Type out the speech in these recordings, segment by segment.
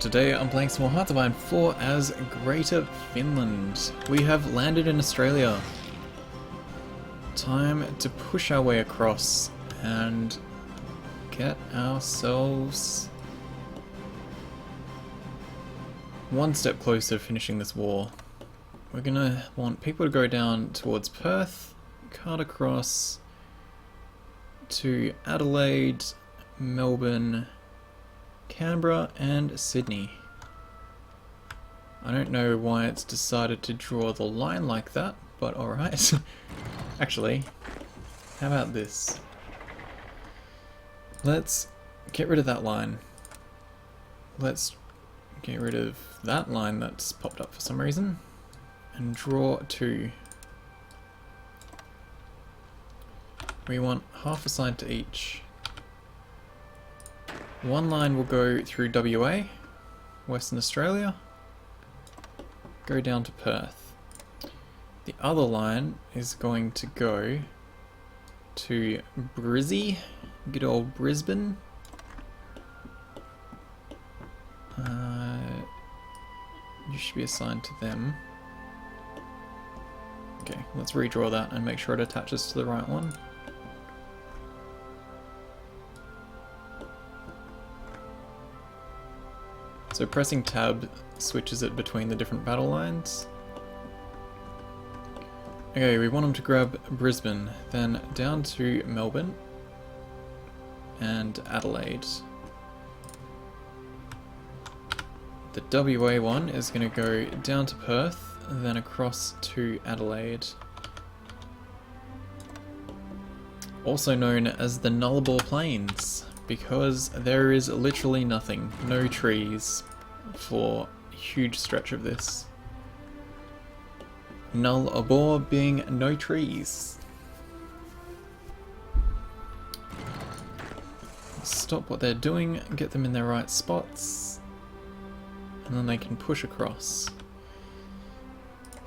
Today I'm playing some more Hearts of Iron 4 as Greater Finland. We have landed in Australia. Time to push our way across and get ourselves one step closer to finishing this war. We're gonna want people to go down towards Perth, cut across to Adelaide, Melbourne, Canberra and Sydney. I don't know why it's decided to draw the line like that, but alright. Actually, how about this? Let's get rid of that line. Let's get rid of that line that's popped up for some reason and draw two. We want half a side to each. One line will go through WA, Western Australia, go down to Perth. The other line is going to go to Brizzy, good old Brisbane. You should be assigned to them. Okay, let's redraw that and make sure it attaches to the right one. So pressing tab switches it between the different battle lines. Okay, we want them to grab Brisbane, then down to Melbourne and Adelaide. The WA one is going to go down to Perth, then across to Adelaide. Also known as the Nullarbor Plains, because there is literally nothing, no trees for a huge stretch of this. Nullarbor being no trees. Stop what they're doing, get them in their right spots, and then they can push across.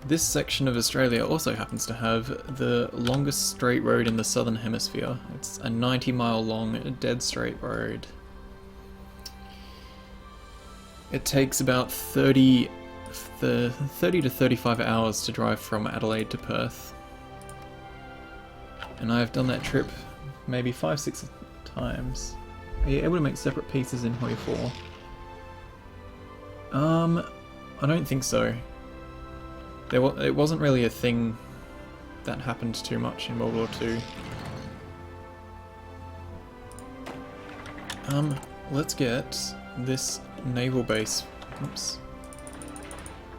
This section of Australia also happens to have the longest straight road in the southern hemisphere. It's a 90-mile long dead straight road. It takes about 30 to 35 hours to drive from Adelaide to Perth. And I've done that trip maybe 5-6 times. Are you able to make separate pieces in Hoi 4? I don't think so. It wasn't really a thing that happened too much in World War II. Let's get this naval base,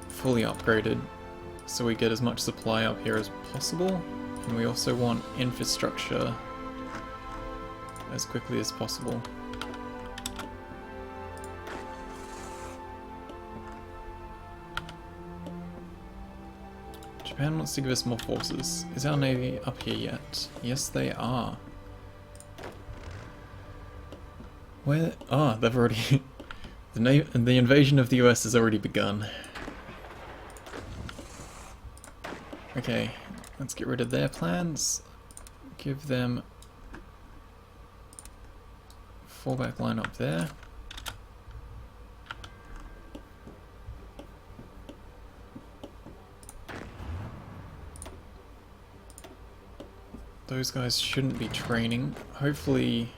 fully upgraded, so we get as much supply up here as possible, and we also want infrastructure as quickly as possible. Japan wants to give us more forces. Is our navy up here yet? Yes, they are. Where? Ah, they've already... the invasion of the US has already begun. Okay, let's get rid of their plans. Give them fallback line up there. Those guys shouldn't be training. Hopefully...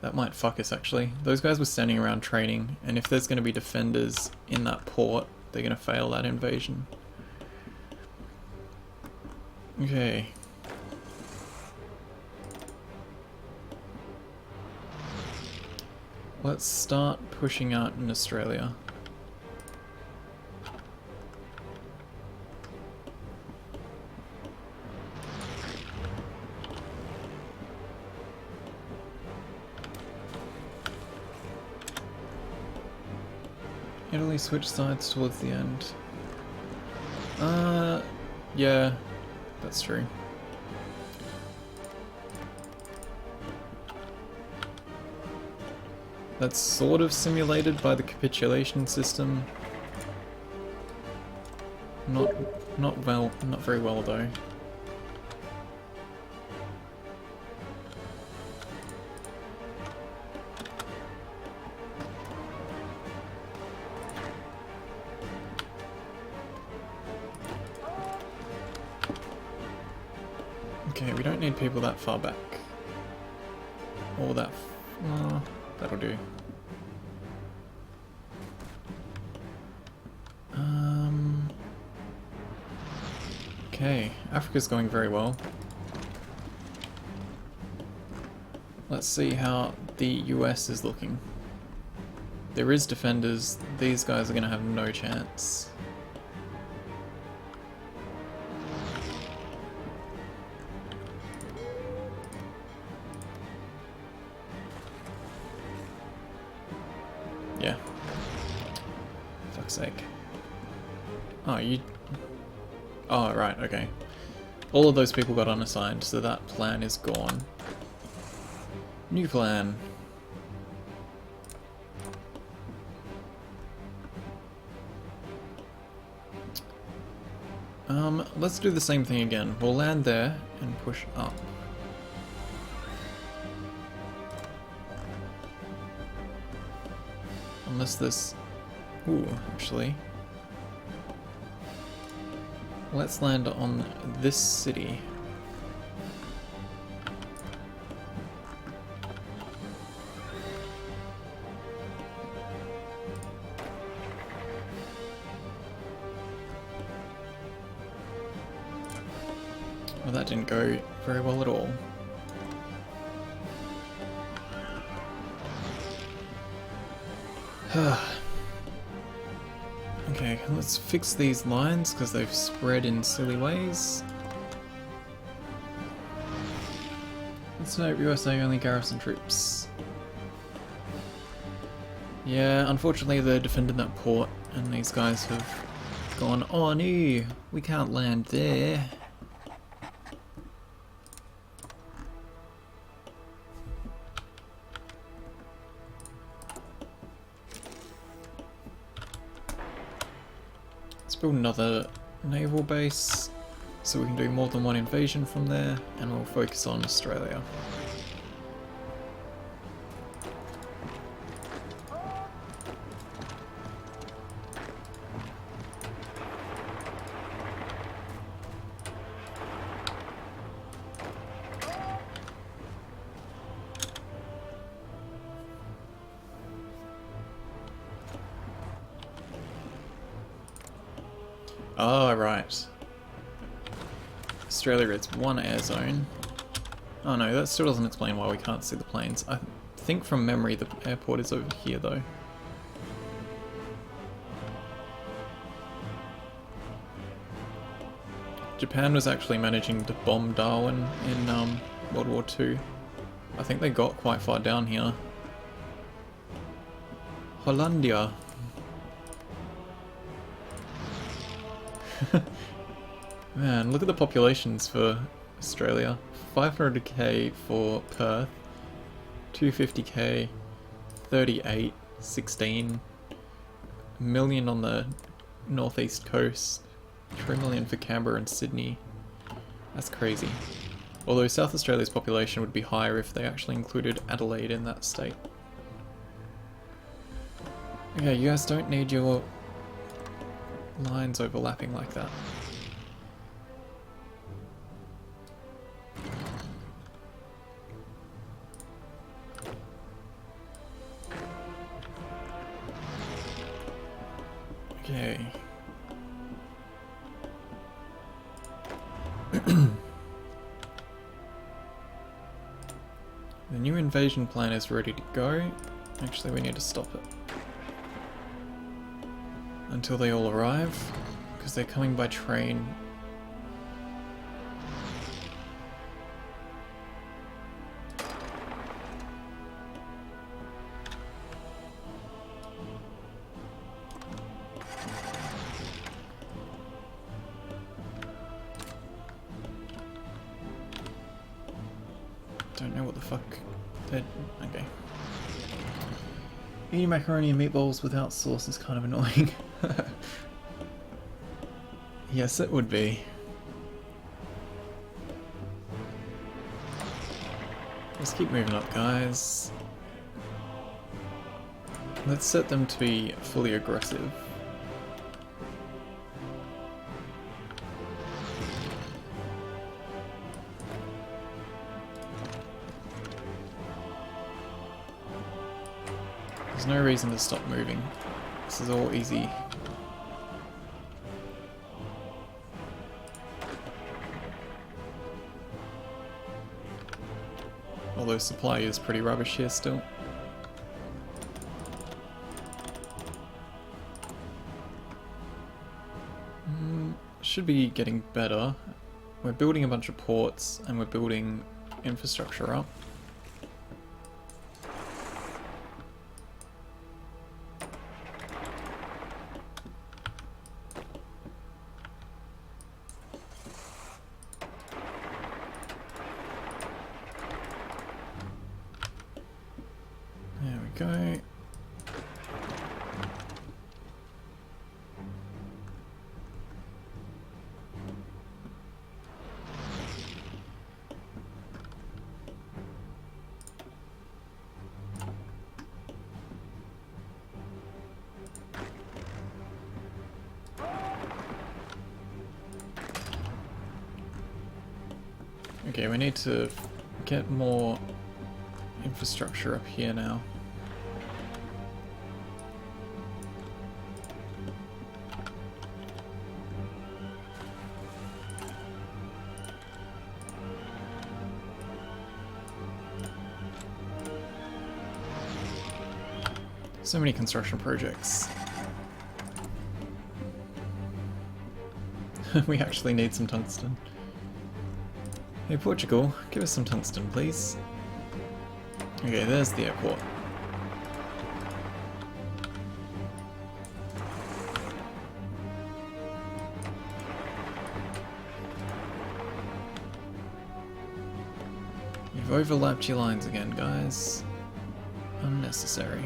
that might fuck us actually. Those guys were standing around training, and if there's going to be defenders in that port, they're going to fail that invasion. Okay. Let's start pushing out in Australia. Italy switched sides towards the end. Yeah, that's true. That's sort of simulated by the capitulation system. Not very well though. Okay, we don't need people that far back. Or that... that'll do. Okay, Africa's going very well. Let's see how the US is looking. There is defenders. These guys are going to have no chance. Yeah. Fuck's sake. Oh, you... Oh, right, okay. All of those people got unassigned, so that plan is gone. New plan. Let's do the same thing again. We'll land there and push up. Unless this... Ooh, actually. Let's land on this city. Well, that didn't go very well at all. Okay, let's fix these lines because they've spread in silly ways. Let's note USA only garrison troops. Yeah, unfortunately they're defending that port and these guys have gone, oh no, we can't land there. Let's build another naval base so we can do more than one invasion from there, and we'll focus on Australia. Oh, right. Australia is one air zone. Oh no, that still doesn't explain why we can't see the planes. I think from memory the airport is over here though. Japan was actually managing to bomb Darwin in World War II. I think they got quite far down here. Hollandia. Man, look at the populations for Australia. 500k for Perth, 250k, 38, 16, a million on the northeast coast, 3 million for Canberra and Sydney. That's crazy. Although South Australia's population would be higher if they actually included Adelaide in that state. Okay, you guys don't need your lines overlapping like that. Okay. The new invasion plan is ready to go. Actually, we need to stop it until they all arrive, because they're coming by train. Don't know what the fuck they're... okay. Eating macaroni and meatballs without sauce is kind of annoying. Yes, it would be. Let's keep moving up, guys. Let's set them to be fully aggressive. There's no reason to stop moving. This is all easy. Although supply is pretty rubbish here still. Should be getting better. We're building a bunch of ports and we're building infrastructure up. There we go. Okay, we need to get more infrastructure up here now. So many construction projects. We actually need some tungsten. Hey Portugal, give us some tungsten please. Okay, there's the airport. You've overlapped your lines again, guys. Unnecessary.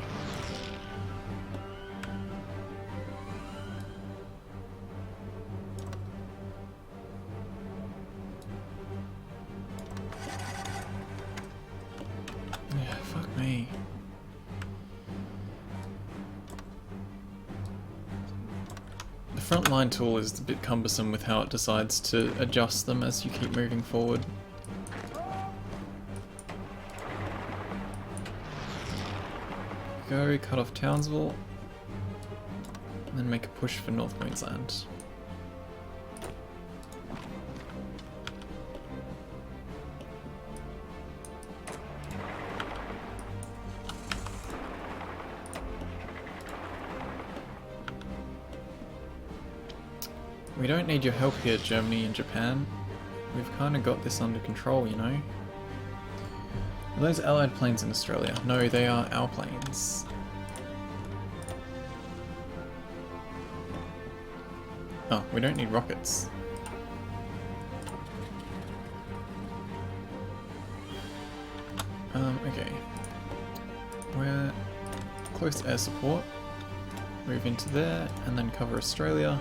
The front line tool is a bit cumbersome with how it decides to adjust them as you keep moving forward. Go, cut off Townsville, and then make a push for North Queensland. We don't need your help here, Germany and Japan. We've kind of got this under control, you know. Are those Allied planes in Australia? No, they are our planes. Oh, we don't need rockets. Okay. We're close to air support. Move into there, and then cover Australia.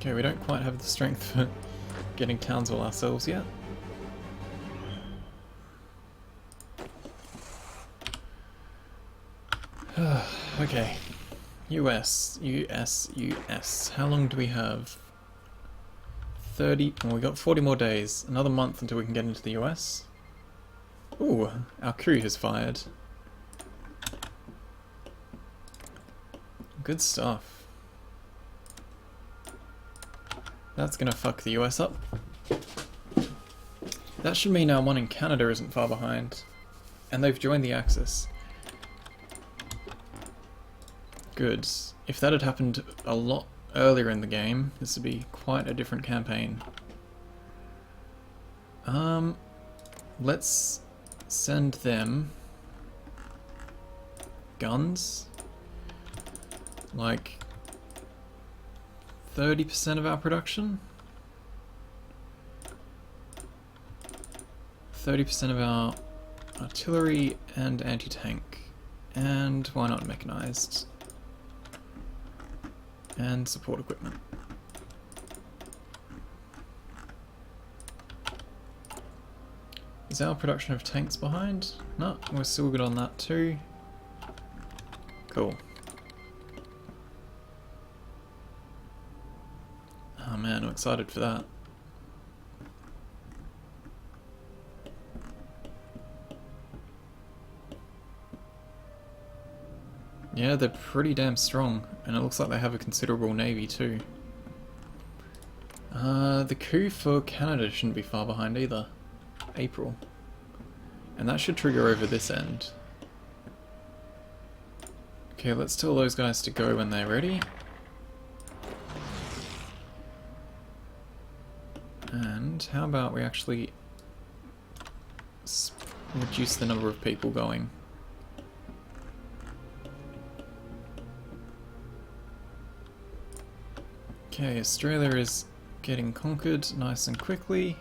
Okay, we don't quite have the strength for getting Townsville ourselves yet. Okay. US. How long do we have? 30. Well, we got 40 more days. Another month until we can get into the US. Ooh, our crew has fired. Good stuff. That's gonna fuck the US up. That should mean our one in Canada isn't far behind. And they've joined the Axis. Good. If that had happened a lot earlier in the game, this would be quite a different campaign. Let's send them guns. Like 30% of our production? 30% of our artillery and anti-tank. And why not mechanized? And support equipment. Is our production of tanks behind? No, we're still good on that too. Cool. Oh man, I'm excited for that. Yeah, they're pretty damn strong, and it looks like they have a considerable navy too. The coup for Canada shouldn't be far behind either. April. And that should trigger over this end. Okay, let's tell those guys to go when they're ready. And how about we actually reduce the number of people going? Okay, Australia is getting conquered nice and quickly.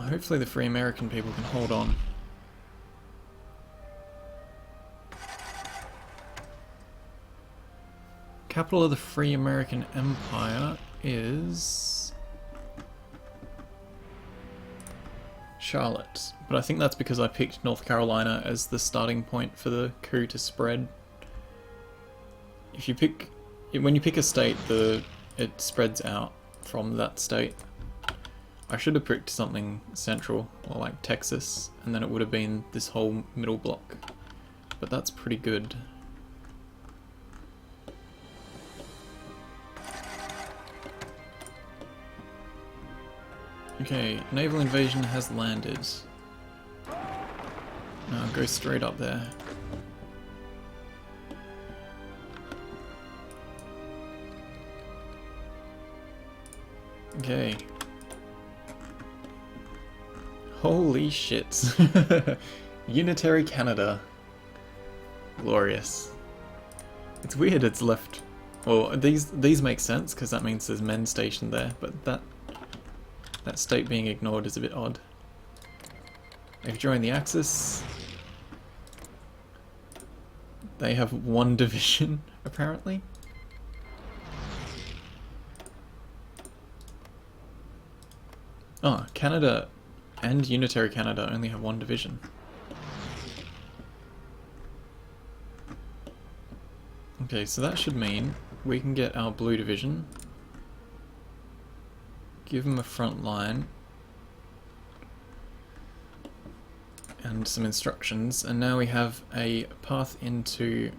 Hopefully the free American people can hold on. Capital of the Free American Empire is Charlotte, but I think that's because I picked North Carolina as the starting point for the coup to spread. If you pick, when you pick a state, it spreads out from that state. I should have picked something central, or like Texas, and then it would have been this whole middle block. But that's pretty good. Okay, naval invasion has landed. Now go straight up there. Okay. Holy shit. Unitary Canada. Glorious. It's weird it's left... Well, these make sense because that means there's men stationed there, but that state being ignored is a bit odd. They've joined the Axis. They have one division, apparently. Oh, Canada and Unitary Canada only have one division. Okay, so that should mean we can get our blue division, give them a front line, and some instructions, and now we have a path into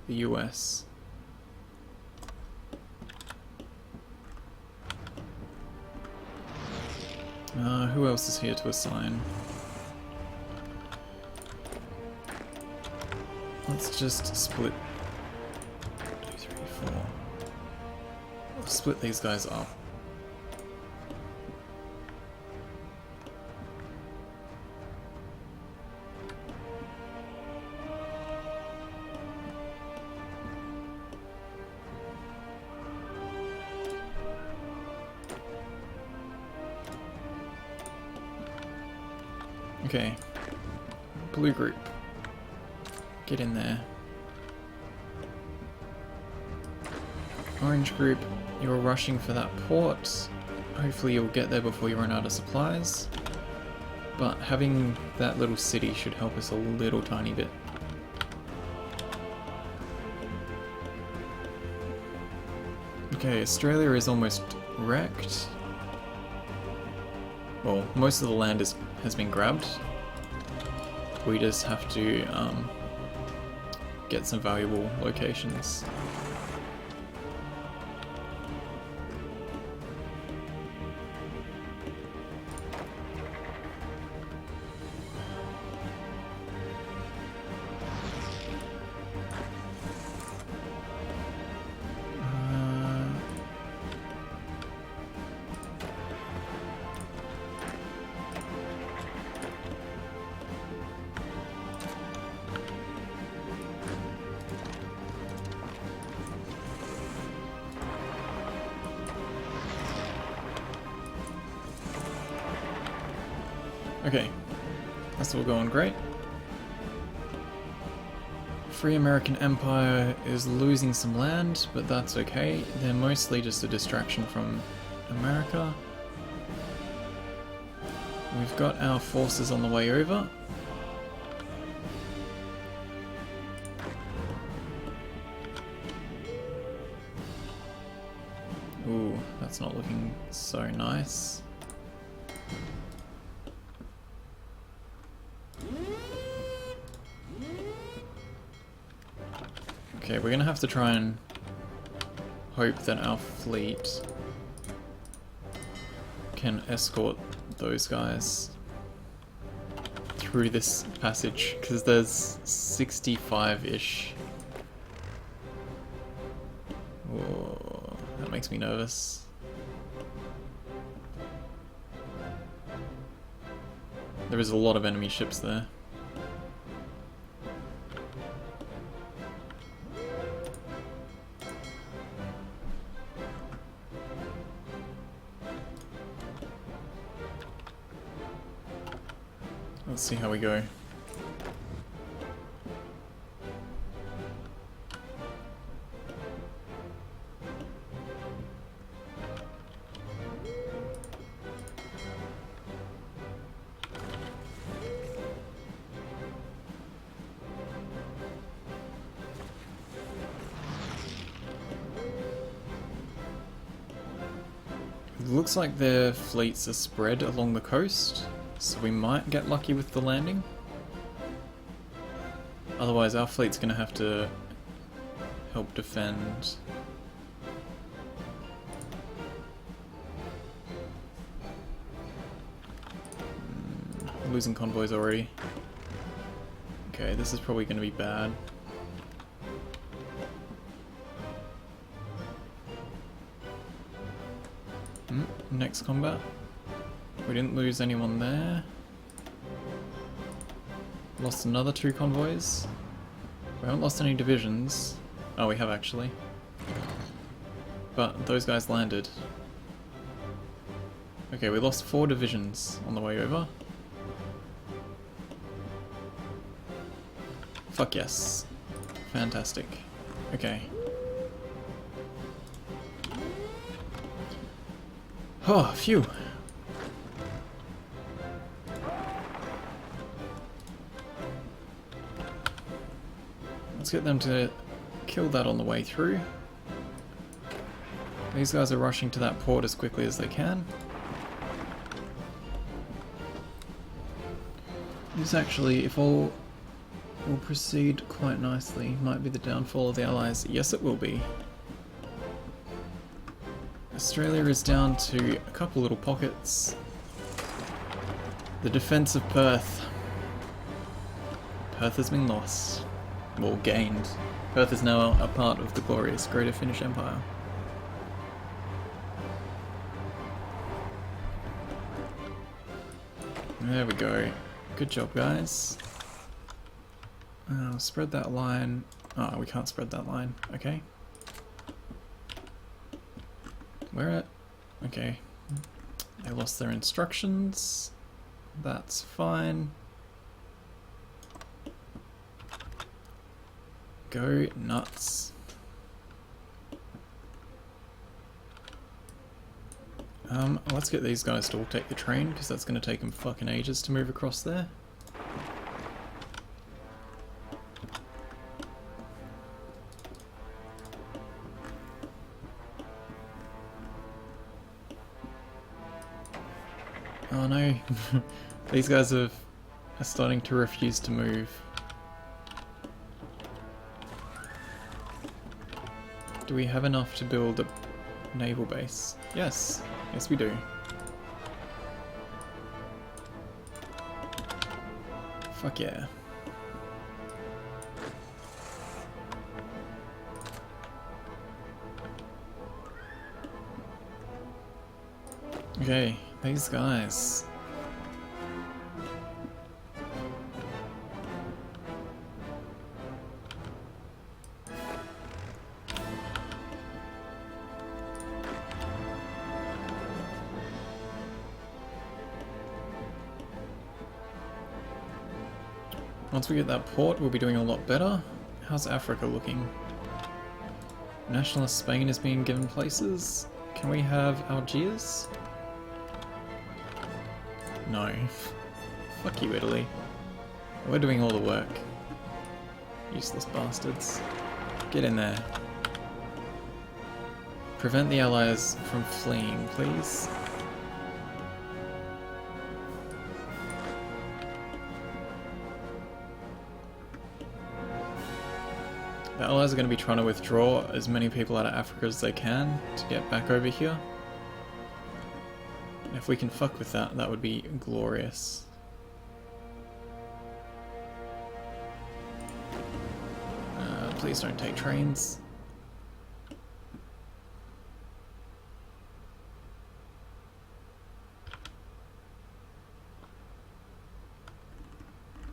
the US. Who else is here to assign? Let's just split 2, 3, 4. We'll split these guys up. Okay, blue group, get in there. Orange group, you're rushing for that port. Hopefully you'll get there before you run out of supplies. But having that little city should help us a little tiny bit. Okay, Australia is almost wrecked. Well, most of the land has been grabbed. We just have to get some valuable locations. Okay, that's all going great. Free American Empire is losing some land, but that's okay. They're mostly just a distraction from America. We've got our forces on the way over. Ooh, that's not looking so nice. Okay, we're gonna have to try and hope that our fleet can escort those guys through this passage, because there's 65-ish. Whoa, that makes me nervous. There is a lot of enemy ships there. Let's see how we go. It looks like their fleets are spread along the coast, so we might get lucky with the landing. Otherwise our fleet's gonna have to help defend. Losing convoys already. Okay, this is probably gonna be bad. Next combat. We didn't lose anyone there. Lost another 2 convoys. We haven't lost any divisions. Oh, we have actually. But those guys landed. Okay, we lost 4 divisions on the way over. Fuck yes. Fantastic. Okay. Oh, phew. Let's get them to kill that on the way through. These guys are rushing to that port as quickly as they can. This actually, if all will proceed quite nicely, might be the downfall of the Allies. Yes, it will be. Australia is down to a couple little pockets. The defense of Perth. Perth has been lost. Well, gained. Perth is now a part of the glorious Greater Finnish Empire. There we go. Good job, guys. Spread that line. Oh, we can't spread that line. Okay. Where at? Okay. They lost their instructions. That's fine. Go nuts. Let's get these guys to all take the train, because that's going to take them fucking ages to move across there. Oh no, these guys are starting to refuse to move. Do we have enough to build a naval base? Yes, yes we do. Fuck yeah. Okay, these guys. Once we get that port, we'll be doing a lot better. How's Africa looking? Nationalist Spain is being given places. Can we have Algiers? No. Fuck you, Italy. We're doing all the work. Useless bastards. Get in there. Prevent the Allies from fleeing, please. The Allies are going to be trying to withdraw as many people out of Africa as they can to get back over here. And if we can fuck with that, that would be glorious. Please don't take trains.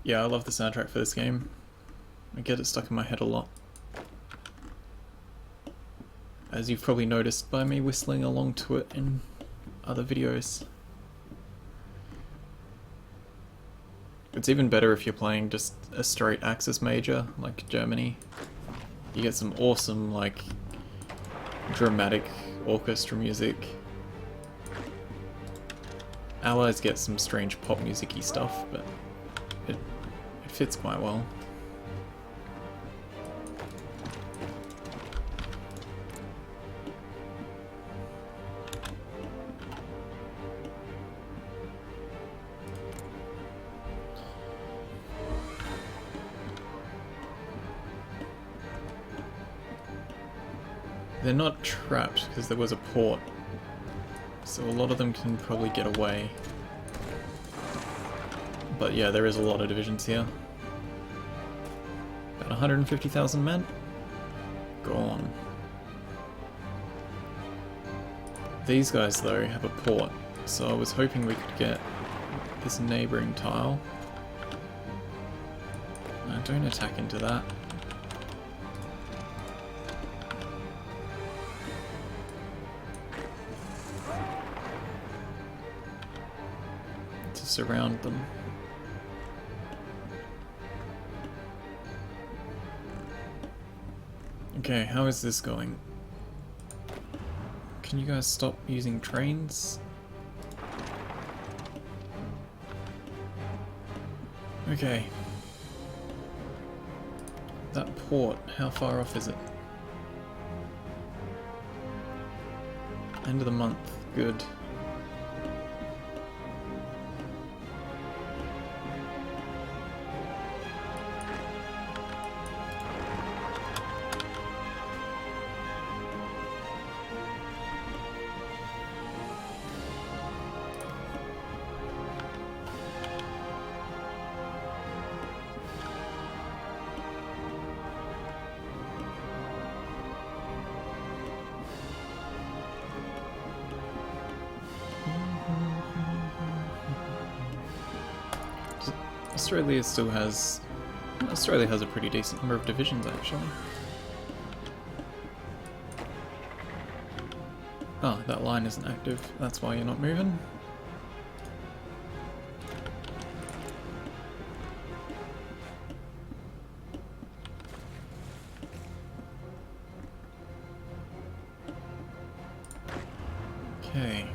Yeah, I love the soundtrack for this game. I get it stuck in my head a lot. As you've probably noticed by me whistling along to it in other videos. It's even better if you're playing just a straight Axis major, like Germany. You get some awesome, like, dramatic orchestra music. Allies get some strange pop music-y stuff, but it fits quite well. They're not trapped because there was a port, so a lot of them can probably get away. But yeah, there is a lot of divisions here. About 150,000 men? Gone. These guys though have a port, so I was hoping we could get this neighbouring tile. Don't attack into that. Surround them. Okay, how is this going? Can you guys stop using trains? Okay. That port, how far off is it? End of the month, good. Australia has a pretty decent number of divisions actually. Oh, that line isn't active, that's why you're not moving. Okay.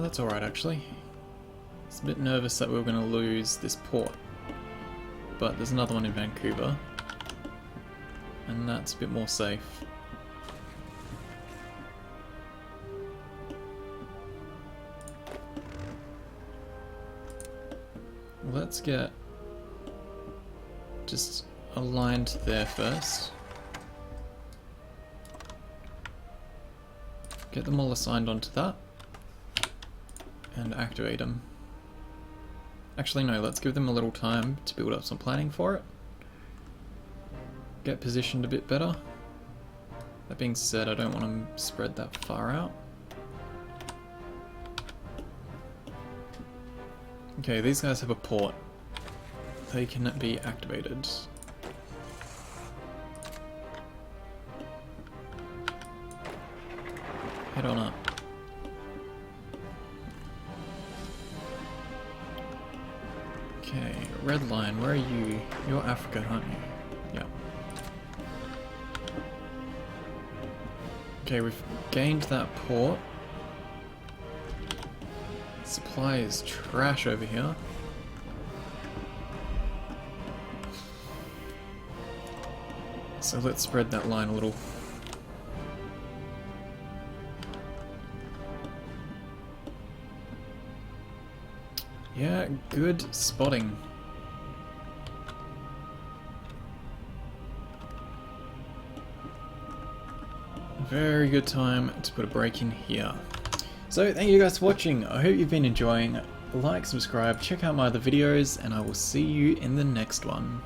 That's alright actually. It's a bit nervous that we were going to lose this port, but there's another one in Vancouver, and that's a bit more safe. Let's get just aligned there first. Get them all assigned onto that. And activate them. Actually no, let's give them a little time to build up some planning for it. Get positioned a bit better. That being said, I don't want to spread that far out. Okay, these guys have a port. They can be activated. Head on up. Okay, red line, where are you? You're Africa, aren't you? Yeah. Okay, we've gained that port. Supply is trash over here. So let's spread that line a little. Yeah, good spotting. Very good time to put a break in here. So thank you guys for watching. I hope you've been enjoying. Like, subscribe, check out my other videos, and I will see you in the next one.